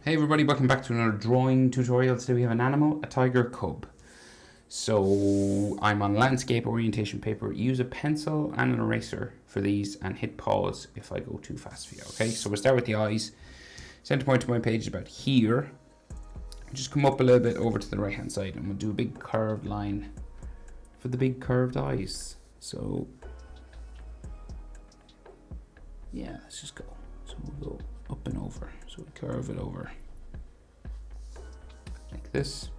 Hey everybody, welcome back to another drawing tutorial. Today we have an animal, a tiger cub. So I'm on landscape orientation paper. Use a pencil and an eraser for these and hit pause if I go too fast for you. Okay, so we'll start with the eyes. Center point of my page is about here. Just come up a little bit over to the right hand side and we'll do a big curved line for the big curved eyes. So yeah, let's just go. So we'll go up and over. So we curve it over like this.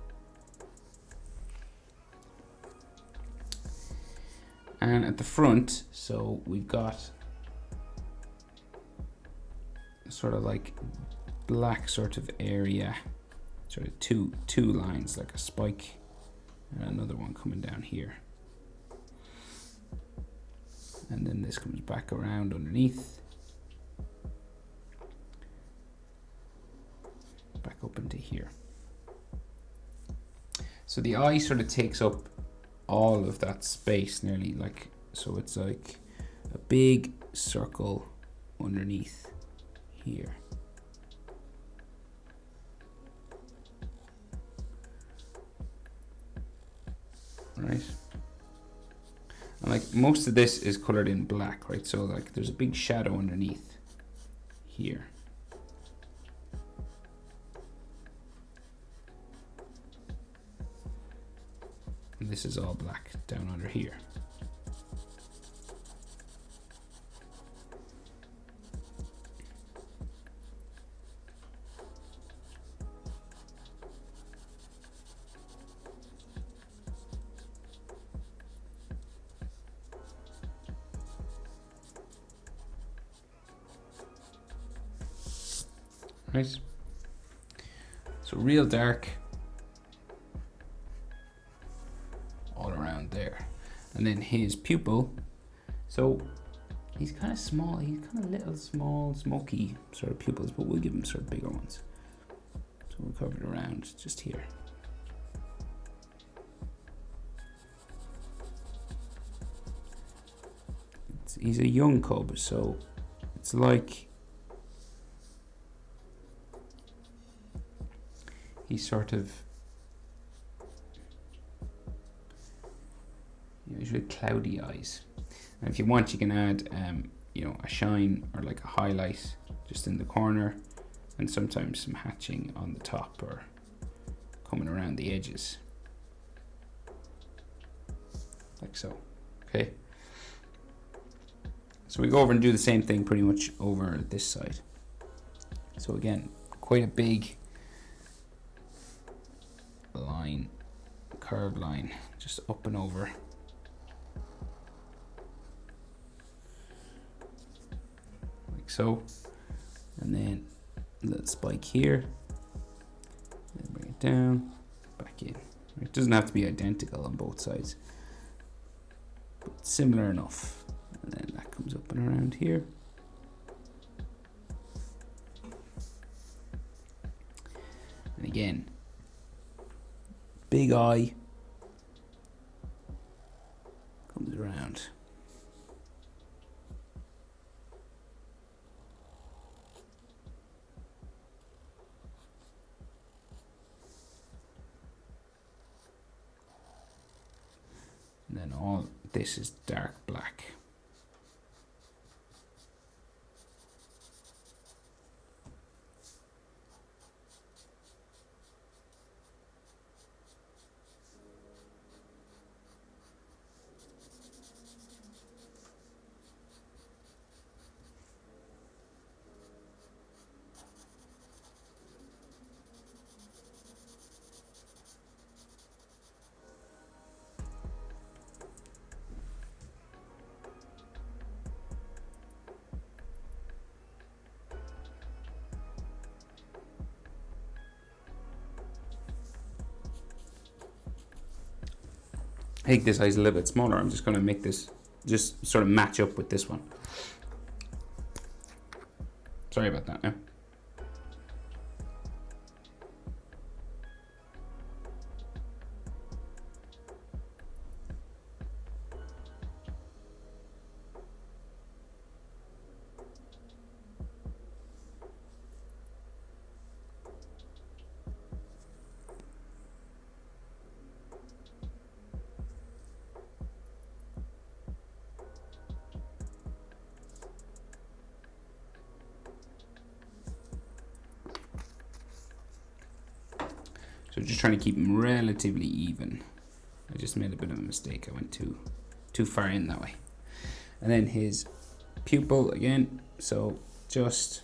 And at the front, so we've got sort of like black sort of area, sort of two lines, like a spike and another one coming down here. And then this comes back around underneath, back up into here. So the eye sort of takes up all of that space nearly, like, so it's like a big circle underneath here. Right, and like most of this is colored in black, right? So like there's a big shadow underneath here. And this is all black down under here. Right, so real dark all around there. And then his pupil, so he's kind of small, he's kind of little small smoky sort of pupils, but we'll give him sort of bigger ones. So we'll cover it around just here. He's a young cub, so it's like he's sort of, he's really cloudy eyes. And if you want, you can add a shine or like a highlight just in the corner, and sometimes some hatching on the top or coming around the edges, like so. Okay, so we go over and do the same thing pretty much over this side. So again, quite a big line, curved line, just up and over. Like so. And then a little spike here. Then bring it down, back in. It doesn't have to be identical on both sides, but similar enough. And then that comes up and around here. And again, big eye comes around. And then all this is dark black. I think this eye is a little bit smaller. I'm just going to make this just sort of match up with this one. Sorry about that now. So just trying to keep them relatively even. I just made a bit of a mistake. I went too far in that way. And then his pupil again. So just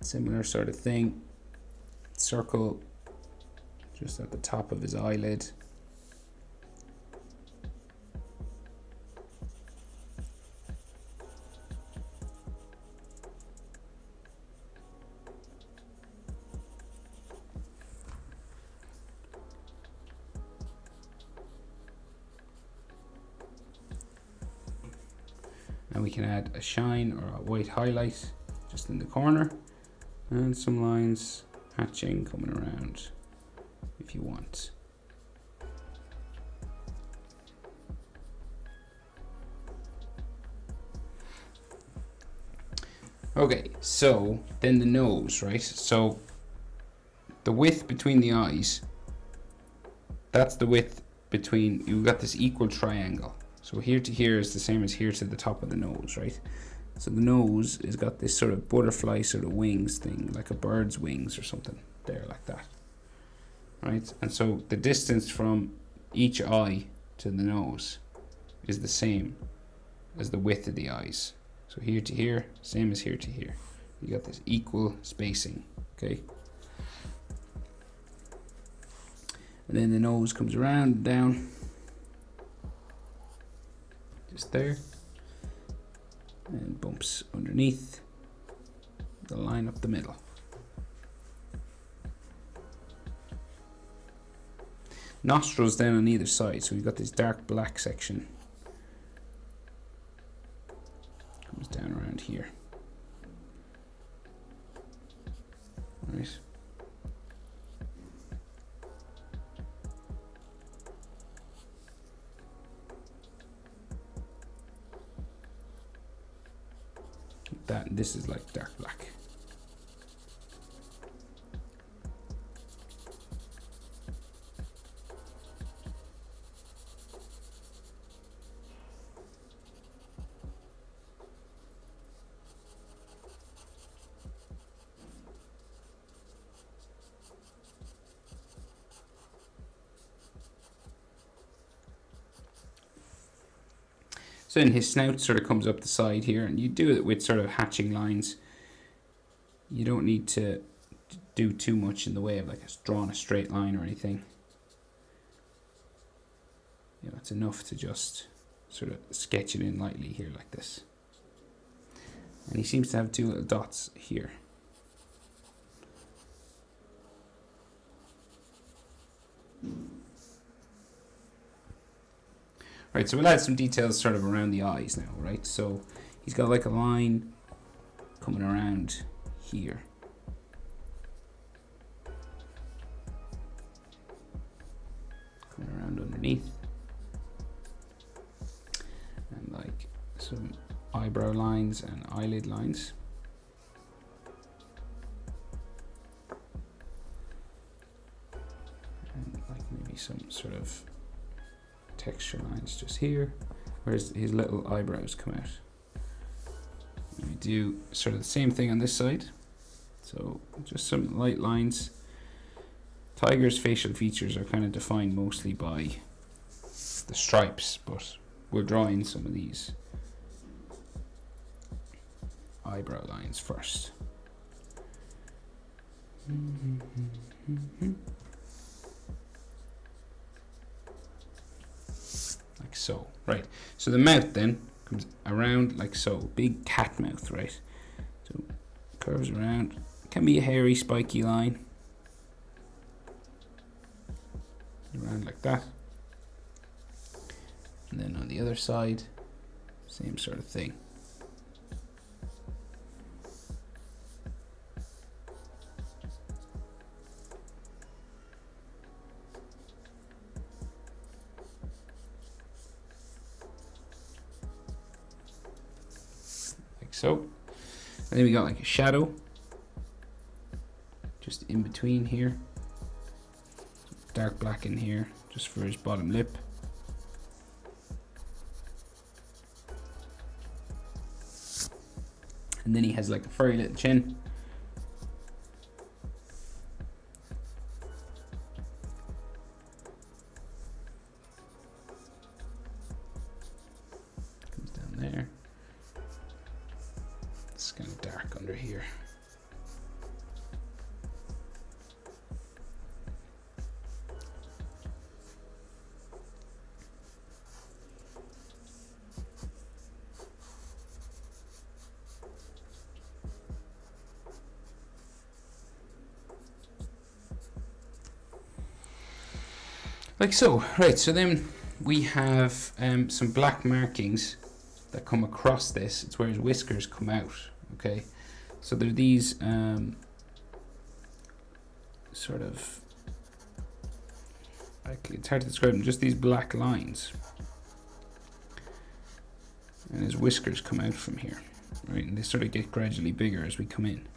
similar sort of thing. Circle just at the top of his eyelid. And we can add a shine or a white highlight just in the corner, and some lines hatching coming around if you want. Okay, so then the nose, right? So the width between the eyes, that's the width between, you've got this equal triangle. So here to here is the same as here to the top of the nose, right? So the nose has got this sort of butterfly sort of wings thing, like a bird's wings or something there, like that, right? And so the distance from each eye to the nose is the same as the width of the eyes. So here to here, same as here to here. You got this equal spacing, okay? And then the nose comes around and down, just there, and bumps underneath the line up the middle. Nostrils down on either side, so we've got this dark black section comes down around here, right? That, this is like dark black. So then his snout sort of comes up the side here, and you do it with sort of hatching lines. You don't need to do too much in the way of like drawing a straight line or anything. You know, it's enough to just sort of sketch it in lightly here like this. And he seems to have two little dots here. Right, so we'll add some details sort of around the eyes now, right? So he's got like a line coming around here. Coming around underneath. And like some eyebrow lines and eyelid lines. And like maybe some sort of texture lines just here, whereas his little eyebrows come out. And we do sort of the same thing on this side, so just some light lines. Tiger's facial features are kind of defined mostly by the stripes, but we're drawing some of these eyebrow lines first. Like so, right? So the mouth then comes around like so, big cat mouth, right? So curves around, can be a hairy, spiky line. Around like that. And then on the other side, same sort of thing. So, and then we got like a shadow just in between here, dark black in here just for his bottom lip. And then he has like a furry little chin. Like so. Right, so then we have some black markings that come across this. It's where his whiskers come out. Okay, so there are these sort of, it's hard to describe them, just these black lines, and his whiskers come out from here, right, and they sort of get gradually bigger as we come in.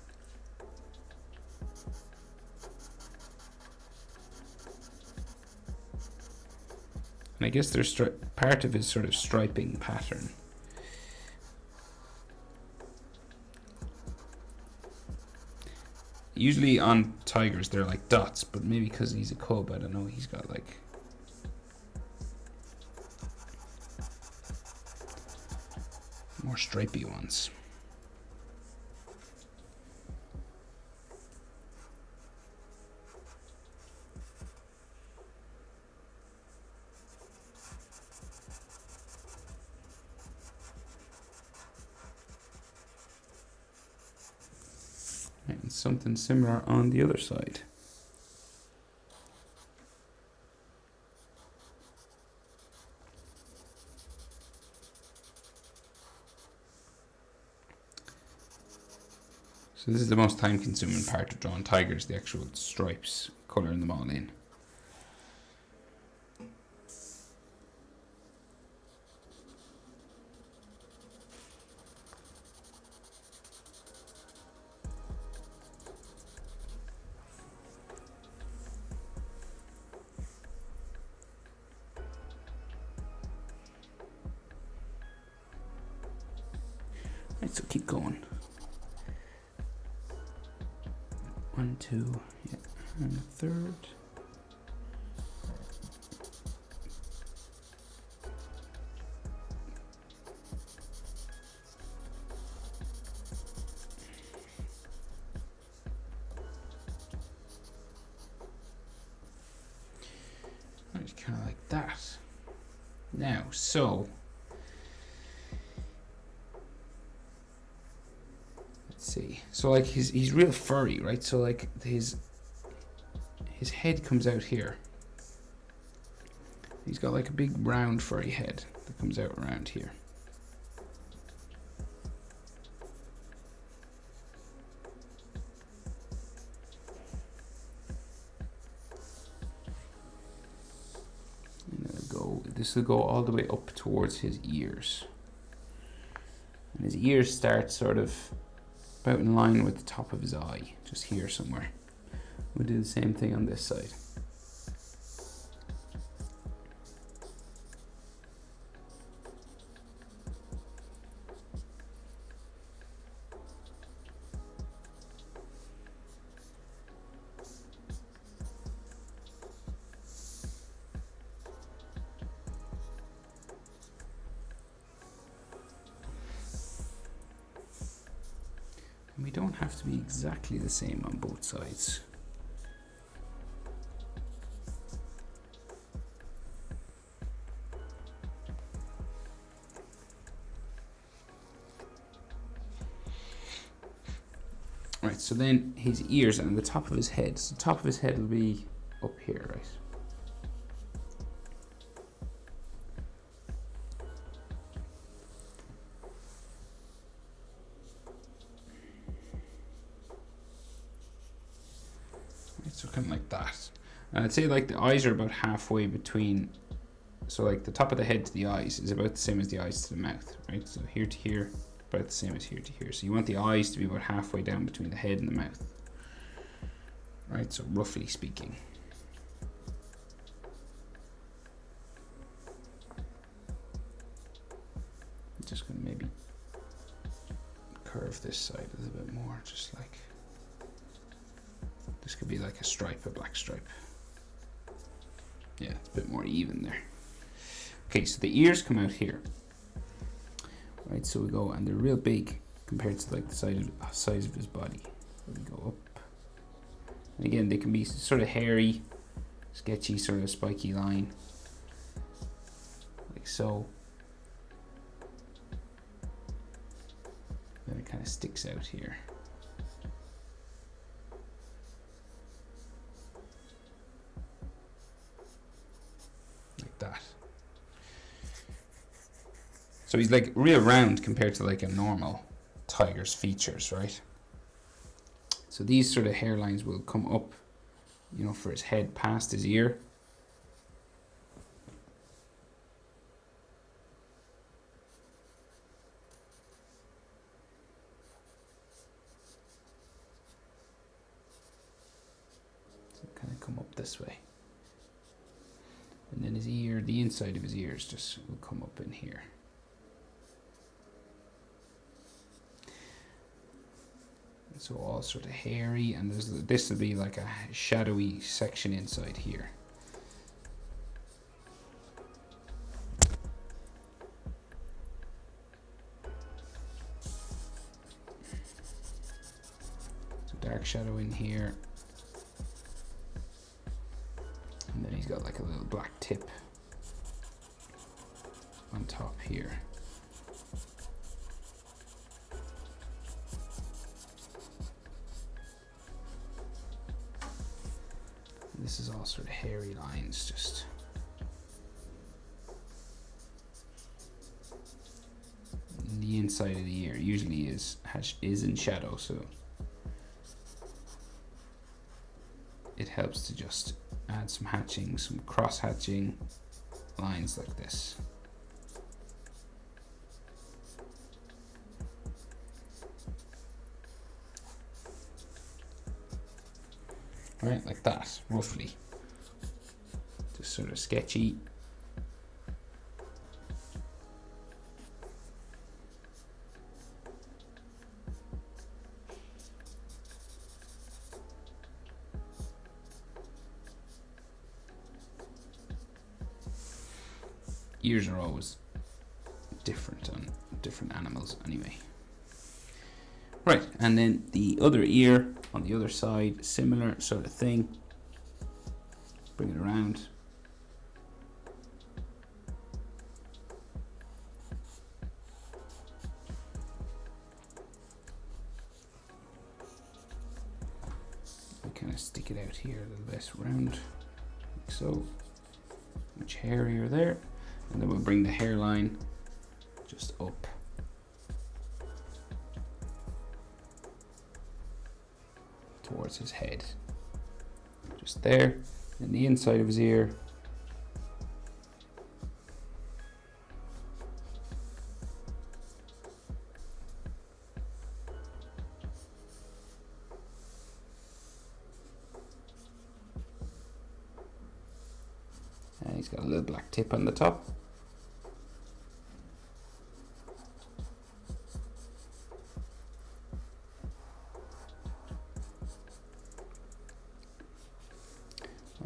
And I guess there's part of his sort of striping pattern. Usually on tigers they're like dots, but maybe because he's a cub, I don't know, he's got like more stripy ones. And something similar on the other side. So this is the most time-consuming part of drawing tigers, the actual stripes, colouring them all in. Right, so keep going. 1, 2, yeah, and a third. Right, kind of like that. Now, so let's see. So like he's real furry, right? So like his head comes out here. He's got like a big round furry head that comes out around here. This will go all the way up towards his ears. And his ears start sort of about in line with the top of his eye, just here somewhere. We'll do the same thing on this side. We don't have to be exactly the same on both sides. Right, so then his ears and the top of his head. So the top of his head will be up here, right? So kind of like that. I'd say like the eyes are about halfway between, so like the top of the head to the eyes is about the same as the eyes to the mouth, right? So here to here, about the same as here to here. So you want the eyes to be about halfway down between the head and the mouth, right? So roughly speaking. I'm just gonna maybe curve this side a little bit more, just like, this could be like a stripe, a black stripe. Yeah, it's a bit more even there. Okay, so the ears come out here. Right, so we go, and they're real big compared to like the size of his body. So we go up. And again, they can be sort of hairy, sketchy, sort of spiky line. Like so. Then it kind of sticks out here. So he's like real round compared to like a normal tiger's features, right? So these sort of hairlines will come up, you know, for his head past his ear. So kind of come up this way. And then his ear, the inside of his ears just will come up in here. So all sort of hairy, and this will be like a shadowy section inside here. So dark shadow in here. And then he's got like a little black tip on top here. This is all sort of hairy lines, just. And the inside of the ear usually is in shadow, so it helps to just add some hatching, some cross hatching lines like this. Right, like that, roughly. Just sort of sketchy. Ears are always different on different animals anyway. Right, and then the other ear on the other side, similar sort of thing. Bring it around. We kind of stick it out here a little bit round, like so. Much hairier there. And then we'll bring the hairline just up. Towards his head. Just there. And the inside of his ear. And he's got a little black tip on the top.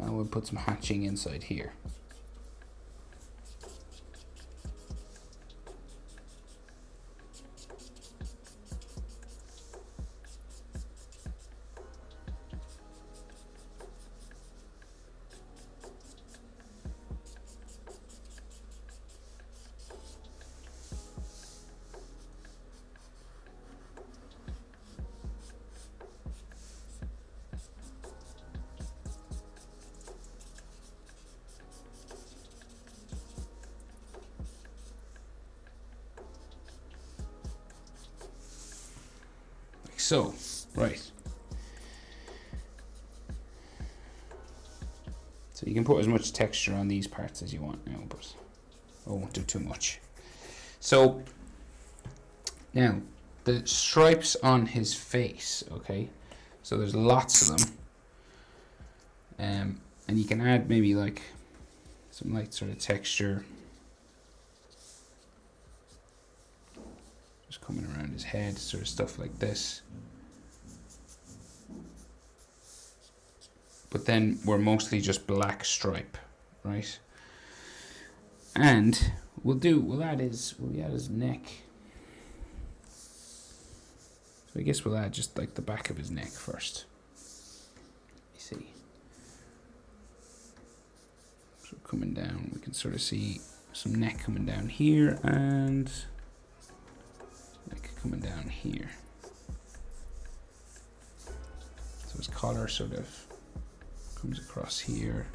And we'll put some hatching inside here. So, right. So you can put as much texture on these parts as you want now, but I won't do too much. So, now, the stripes on his face, okay? So there's lots of them. And you can add maybe like some light sort of texture. Just coming around his head, sort of stuff like this. But then we're mostly just black stripe, right? And we'll add his neck. So I guess we'll add just like the back of his neck first. You see. So coming down, we can sort of see some neck coming down here and neck coming down here. So his collar sort of comes across here.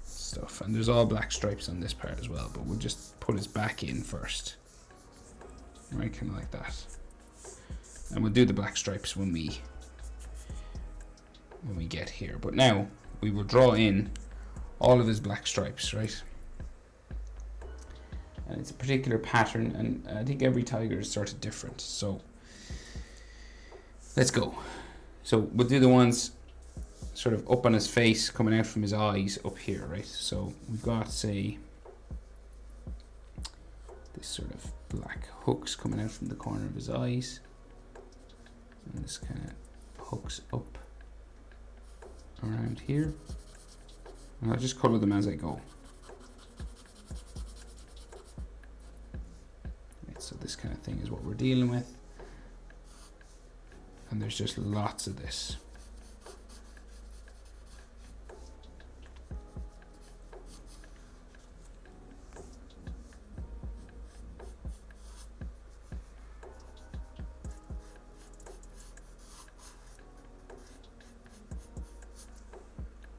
Stuff. stuff, and there's all black stripes on this part as well, but we'll just put his back in first. Right, kind of like that. And we'll do the black stripes when we get here. But now we will draw in all of his black stripes, right? And it's a particular pattern, and I think every tiger is sort of different. So let's go. So we'll do the ones sort of up on his face, coming out from his eyes up here, right? So we've got, say, this sort of black hooks coming out from the corner of his eyes, and this kind of hooks up around here, and I'll just color them as I go. Right, so this kind of thing is what we're dealing with, and there's just lots of this.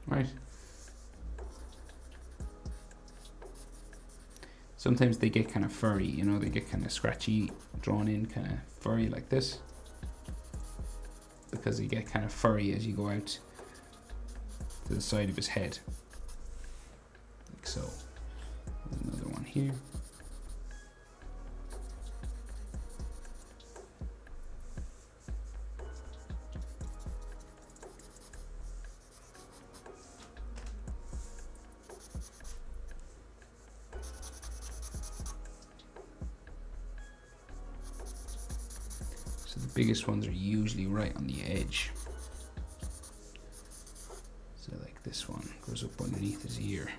Right. Sometimes they get kind of furry, you know, they get kind of scratchy, drawn in, kind of furry like this, because they get kind of furry as you go out to the side of his head, like so. Another one here. Biggest ones are usually right on the edge. So like this one goes up underneath his ear.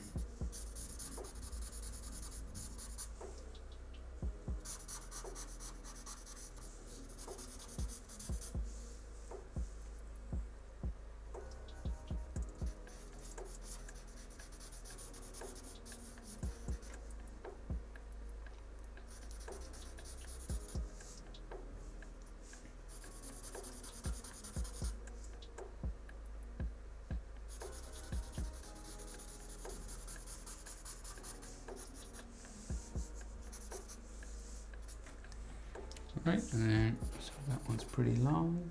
Right, and then so that one's pretty long.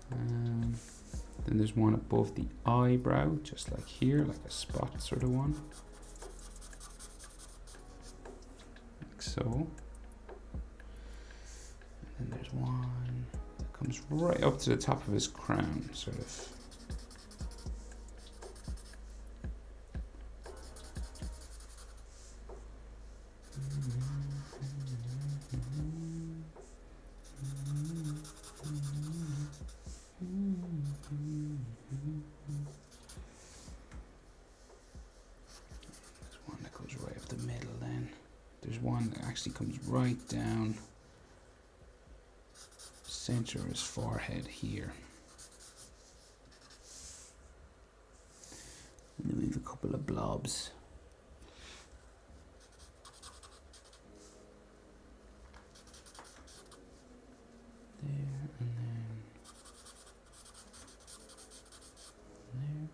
Then there's one above the eyebrow, just like here, like a spot sort of one, like so. And then there's one that comes right up to the top of his crown, sort of. Actually comes right down center of his forehead here, and then we have a couple of blobs. There and then there.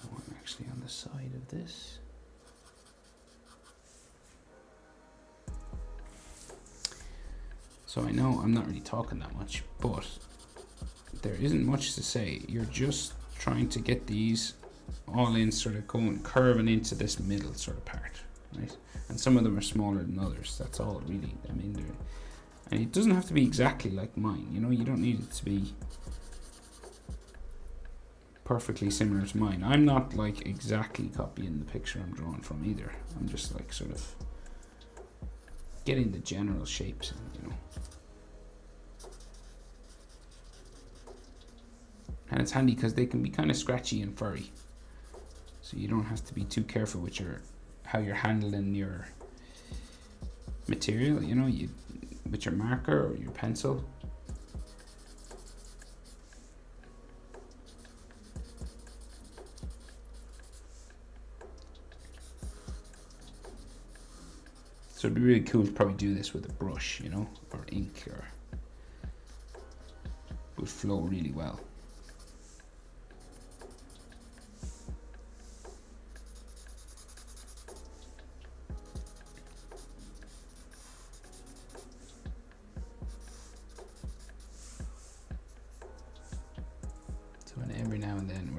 One actually on the side of this. So I know I'm not really talking that much, but there isn't much to say. You're just trying to get these all in, sort of going, curving into this middle sort of part, right? And some of them are smaller than others. That's all really. I mean, and it doesn't have to be exactly like mine. You know, you don't need it to be perfectly similar to mine. I'm not like exactly copying the picture I'm drawing from either. I'm just like sort of getting the general shapes in, you know. And it's handy because they can be kind of scratchy and furry, so you don't have to be too careful with how you're handling your material, you know, with your marker or your pencil. So it'd be really cool to probably do this with a brush, you know, or ink, or it would flow really well.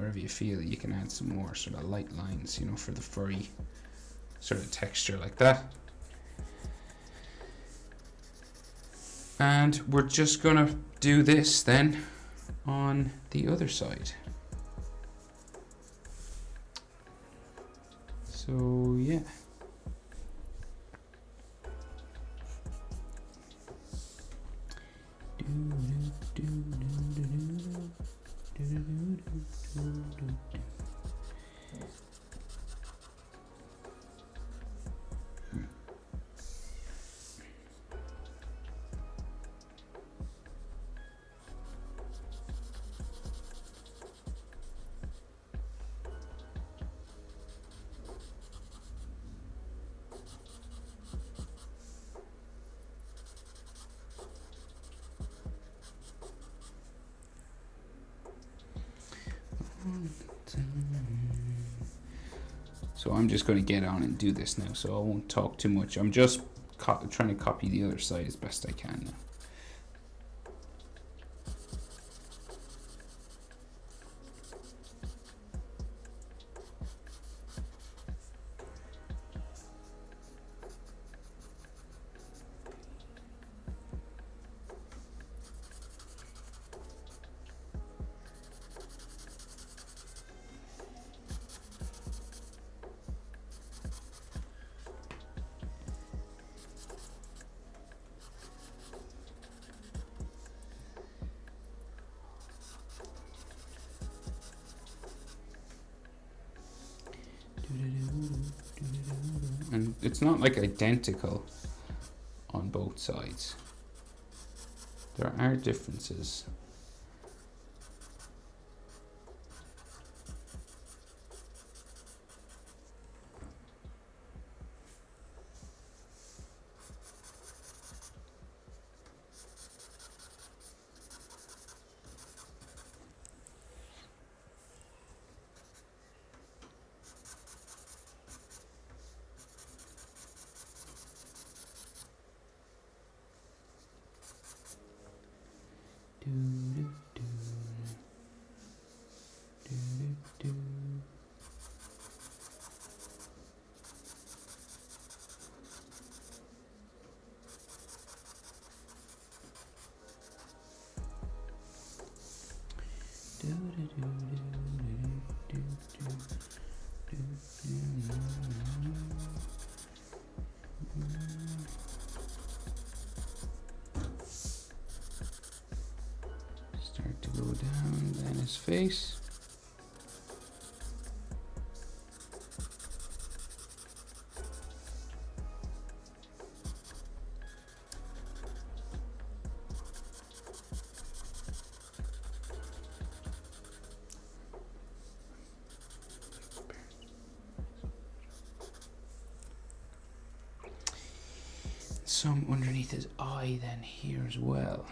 wherever you feel you can add some more sort of light lines, you know, for the furry sort of texture like that. And we're just gonna do this then on the other side. So yeah. So I'm just going to get on and do this now, so I won't talk too much. I'm just trying to copy the other side as best I can now. And it's not like identical on both sides. There are differences. Start to go down, then his face. Some underneath his eye then here as well.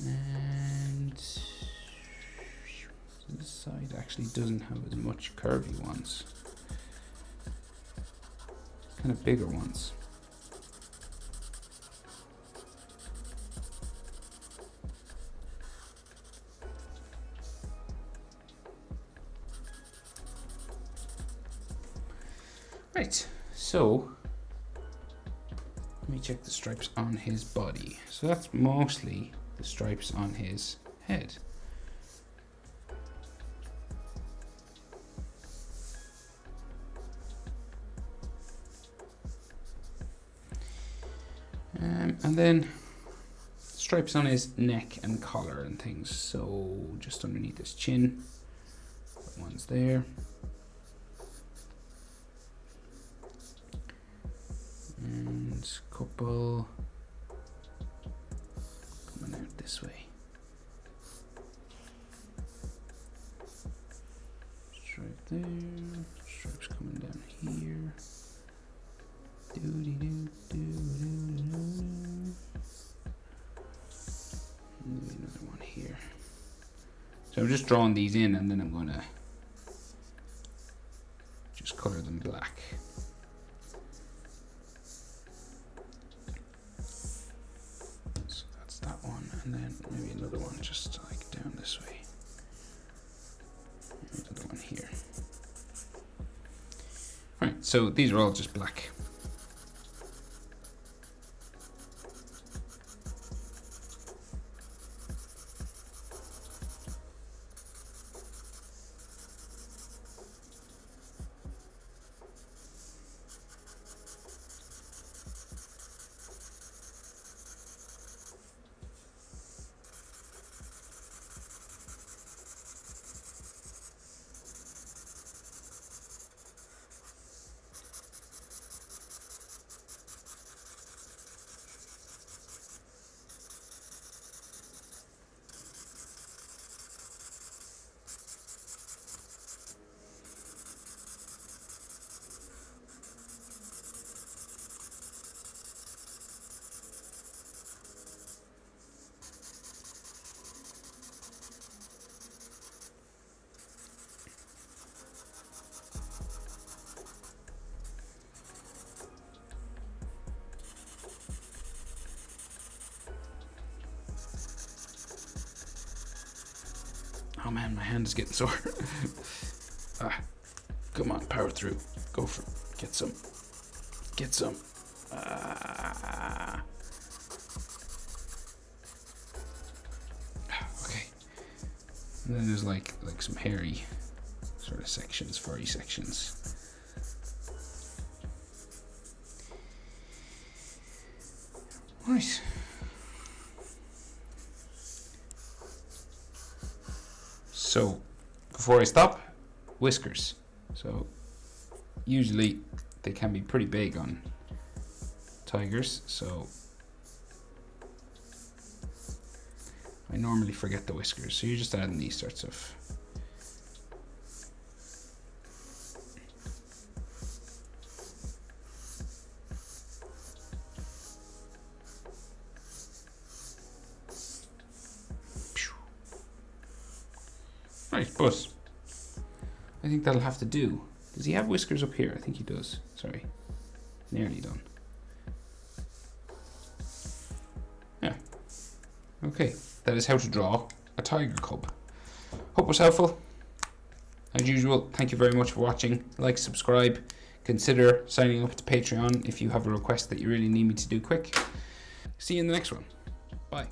And this side actually doesn't have as much curvy ones, kind of bigger ones. Right, so let me check the stripes on his body. So that's mostly the stripes on his head. And then stripes on his neck and collar and things. So just underneath his chin, one's there. And a couple coming out this way. Stripe there, stripes coming down here. Maybe another one here. So I'm just drawing these in, and then I'm going to just color them black. So that's that one, and then maybe another one just like down this way. Another one here. Right, so these are all just black. Oh man, my hand is getting sore. Come on, power through. Go for it. Get some. Get some. Okay. And then there's like some hairy sort of sections, furry sections. Right. So, before I stop, whiskers. So, usually they can be pretty big on tigers, so I normally forget the whiskers. So you're just adding these sorts of right, but I think that'll have to do. Does he have whiskers up here? I think he does. Sorry. Nearly done. Yeah. Okay. That is how to draw a tiger cub. Hope it was helpful. As usual, thank you very much for watching. Like, subscribe. Consider signing up to Patreon if you have a request that you really need me to do quick. See you in the next one. Bye.